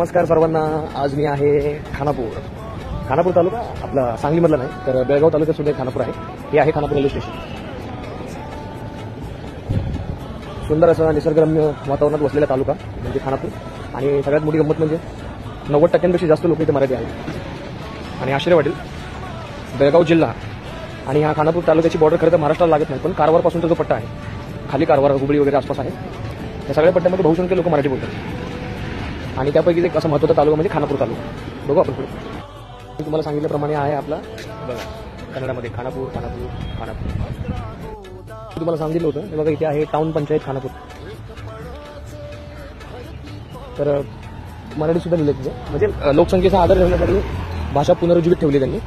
नमस्कार सर्वांना. आज मी आहे खानापूर तालुका आपला सांगलीमधला नाही तर बेळगाव तालुक्यात सुद्धा खानापूर आहे. हे आहे खानापूर रेल्वे स्टेशन. सुंदर असा निसर्गरम्य वातावरणात वसलेला तालुका म्हणजे खानापूर. आणि सगळ्यात मोठी गंमत म्हणजे 90% जास्त लोक इथे मराठी आहेत. आणि आश्चर्य वाटेल, बेळगाव जिल्हा आणि हा खानापूर तालुक्याची बॉर्डर खरं तर महाराष्ट्राला लागत नाही, पण कारवारपासूनचा जो पट्टा आहे, खाली कारवार, हुबळी वगैरे आसपास आहे, या सगळ्या पट्ट्यामध्ये बहुसंख्य लोक मराठी बोलतात. आणि त्यापैकी एक असा महत्त्वाचा तालुका म्हणजे खानापूर तालुका. बघू आपण पुढे. मी तुम्हाला सांगितल्याप्रमाणे आहे आपला बघा कन्नडामध्ये खानापूर. मी तुम्हाला सांगितलं होतं हे बघा, इथे आहे टाउन पंचायत खानापूर. तर मराठी सुद्धा लिहिलं तिथे, म्हणजे लोकसंख्येचा आधार ठेवण्यासाठी भाषा पुनरुज्जीवित ठेवली त्यांनी.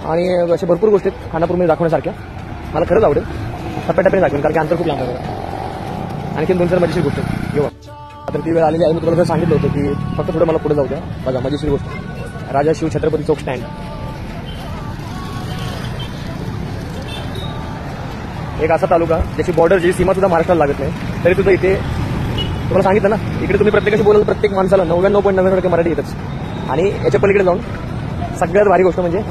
आणि अशा भरपूर गोष्टी आहेत खानापूरमध्ये दाखवण्यासारख्या. मला खरंच आवडेल टप्प्याटप्प्याने दाखवेन, कारण की अंतर खूप लांब आहे. आणखी 2-4 मजेशीर गोष्ट घेऊ. तर ती वेळ आलेली आहे. मी तुम्हाला सांगितलं होतं की फक्त थोडं मला पुढे जाऊ द्या. बघा मजेशीर गोष्ट, राजा शिव छत्रपती चौक स्टँड. एक असा तालुका ज्याची बॉर्डर, जी सीमा सुद्धा महाराष्ट्राला लागत नाही, तरी सुद्धा इथे तुम्हाला सांगितलं ना, इकडे तुम्ही प्रत्येकाशी बोलाल, प्रत्येक माणसाला 99.99% मराठी येतच. आणि याच्या पलीकडे जाऊन सगळ्यात भारी गोष्ट म्हणजे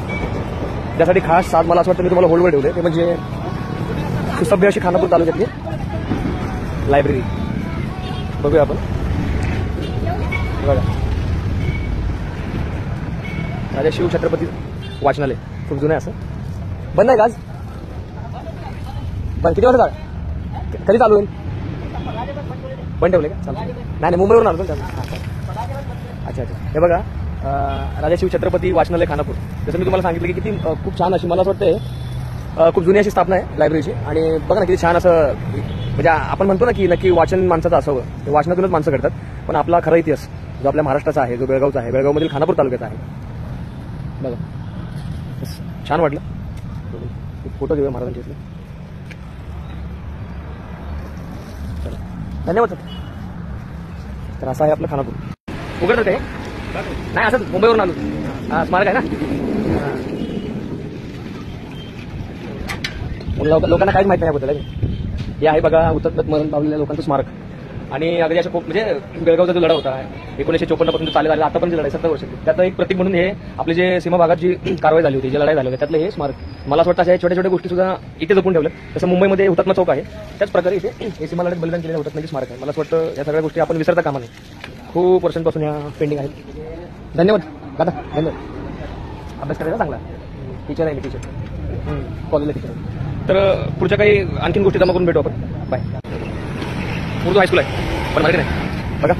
त्यासाठी खास साथ मला असं वाटतं मी तुम्हाला होल्डवर ठेवले, ते म्हणजे सुसभ्य अशी खानापूर तालुक्यातली लायब्ररी. बघूया आपण. बघा राजा शिव छत्रपती वाचनालय, खूप जुनं आहे. असं बंद आहे का आज? पण किती वाजता कधी चालू होईल? पण ठेवले का? नाही मुंबईवरून आलो. अच्छा. हे बघा राजा शिव छत्रपती वाचनालय खानापूर. जसं मी तुम्हाला सांगितलं की किती खूप छान अशी, मला असं वाटतं खूप जुनी अशी स्थापना आहे लायब्ररीची. आणि बघा ना किती छान असं, म्हणजे आपण म्हणतो ना की नक्की वाचन माणसाचं असावं, ते वाचनातूनच माणसं घडतात. पण आपला खरा इतिहास जो आपल्या महाराष्ट्राचा आहे, जो बेळगावचा आहे, बेळगावमधील खानापूर तालुक्याचा आहे. बघा छान वाटलं. फोटो घेऊया महाराजांचे इथले. चला धन्यवाद. तर असं आहे आपलं खानापूर. उघडतं ते नाही, असंच मुंबईवरून आलो. स्मारक आहे ना. लोकांना काहीच माहिती नाही याबद्दल. हे आहे बघा हुतात्म्यात मरण पावलेल्या लोकांचं स्मारक. आणि अगदी अशा खूप, म्हणजे बेळगावचा जो लढा होता 1954 पासून चालत आलेला आतापर्यंत लढाई 70 वर्ष, त्याचं एक प्रतीक म्हणून हे आपले जे सीमा भागात जी कारवाई झाली होती, जी लढाई झाली होती, त्यातलं हे स्मारक. मला असं वाटतं अशा छोट्या छोट्या गोष्टी सुद्धा इथे जपून ठेवलं. जसं मुंबईमध्ये हुतात्मा चौक आहे, त्याच प्रकारे इथे हे सीमा लढत बलिदान केलेलं हुतात्म्याचे स्मारक आहे. मला असं वाटतं या सगळ्या गोष्टी आपण विसरता कामा नये. खूप वर्षांपासून ह्या पेंडिंग आहेत. धन्यवाद दादा, धन्यवाद. अभ्यास करायचा चांगला. टीचर आहे मी, टीचर कॉलेजला टीचर आहे. तर पुढच्या काही आणखीन गोष्टी जमा करून भेटू आपण. बाय. उर्दू हायस्कूल आहे पण मराठी नाही. बघा